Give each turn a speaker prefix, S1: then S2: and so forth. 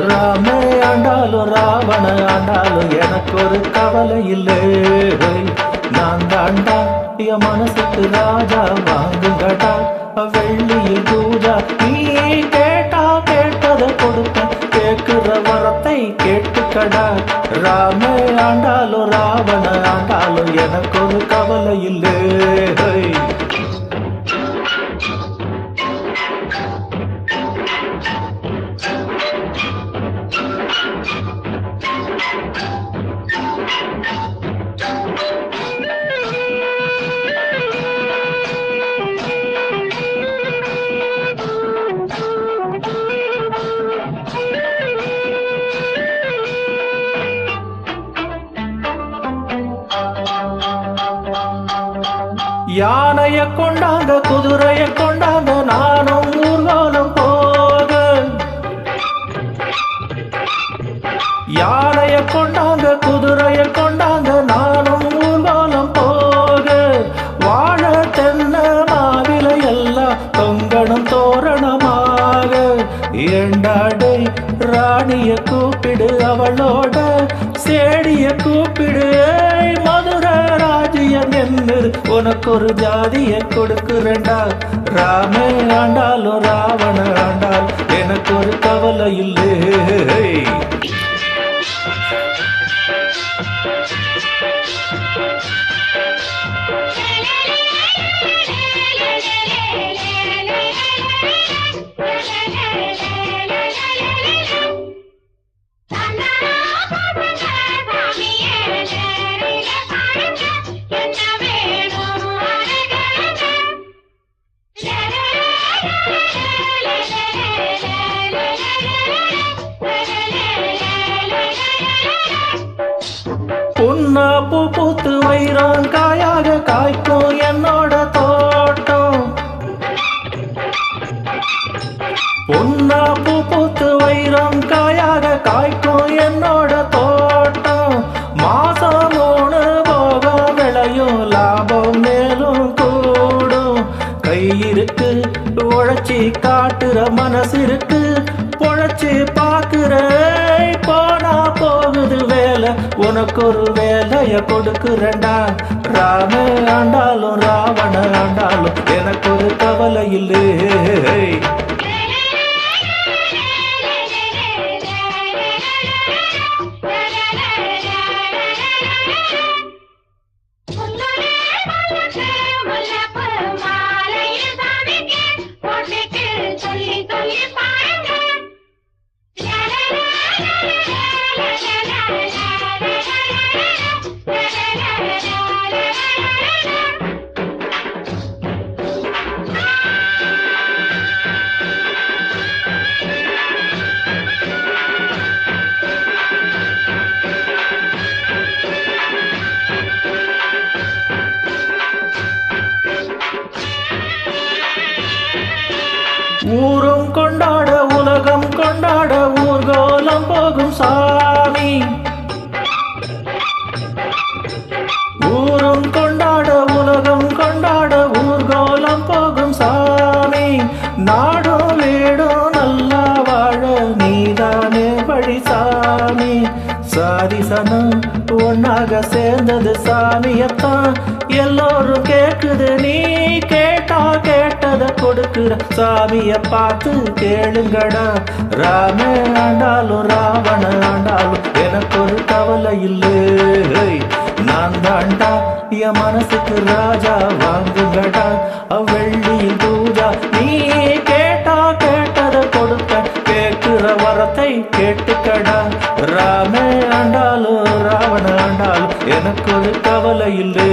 S1: ராமே ஆண்டாலும் ராவண ஆண்டாலும் எனக்கு ஒரு கவலை இல்லை. நான் தாண்டா என் மனசுக்கு ராஜா வாங்குங்கடா வெள்ளியில் பூஜா. நீ கேட்டா கேட்டதை கொடுப்பேன், கேட்கிற வரத்தை கேட்டுக்கடா. ராமே ஆண்டாலும் ராவண ஆண்டாலும் எனக்கு ஒரு கவலை இல்லை. யானைய கொண்டாங்க குதிரைய கொண்டாங்க நானும் ஊர்வலம் போக. யானைய கொண்டாங்க குதிரைய கொண்டாங்க நானும் ஊர்வலம் போக. வாழ தென்ன மாவில எல்லாம் தொங்கணும் தோரணமாக. ஏண்டாடை ராணிய கூப்பிடு அவளோட சேடிய கூப்பிடு. மதுரை ராஜ்யம் என்று உனக்கு ஒரு ஜாதிய கொடுக்குறேன்டா. ராமே ஆண்டாலும் ராவண ஆண்டால் எனக்கு ஒரு கவலை இல்லை. பொன்னா பூ பூத்து வைரம் காயாக காய்க்கும் என்னோட தோட்டம். பொன்னா பூ பூத்து வைரம் காயாக காய்க்கும் என்னோட தோட்டம். மாசம் 3 போகம் விளையும் லாபம் மேலும் கூடும். கை இருக்கு உழைச்சி காட்டுற மனசு இருக்கு பொழைச்சி பாக்குற. போனா போகுது வேலை உனக்கு ஒரு வேலைய கொடுக்குறேன்டா. ராமே ஆண்டாலும் ராவண ஆண்டாலும் எனக்கு ஒரு கவலை இல்லை. ஊரும் கொண்டாட உலகம் கொண்டாட ஊர்கோலம் போகும் சாமி. ஊரும் கொண்டாட உலகம் கொண்டாட ஊர்கோலம் போகும் சாமி. நாடும் வீடும் நல்லா வாழ நீதானே வழி சாமி. சாதி சனம் ஒன்னாக சேர்ந்தது சாமியத்தான் எல்லோரும் கேக்குது. நீ கேட்டா கேட்டதை கொடுக்க இருக்கிற சாமிய பார்த்து கேளுங்கடா. ராமே ஆண்டாலும் ராவண ஆண்டாலும் எனக்கு ஒரு கவலை இல்லை. நான் தாண்டா என் மனசுக்கு ராஜா, வாங்குங்கடா வெள்ளியில் பூஜா. நீ கேட்டா கேட்டதை கொடுப்ப, கேட்கிற வரத்தை கேட்டுக்கடா. ராமே ஆண்டாலும் ராவண ஆண்டாலும் எனக்கு ஒரு கவலை இல்லை.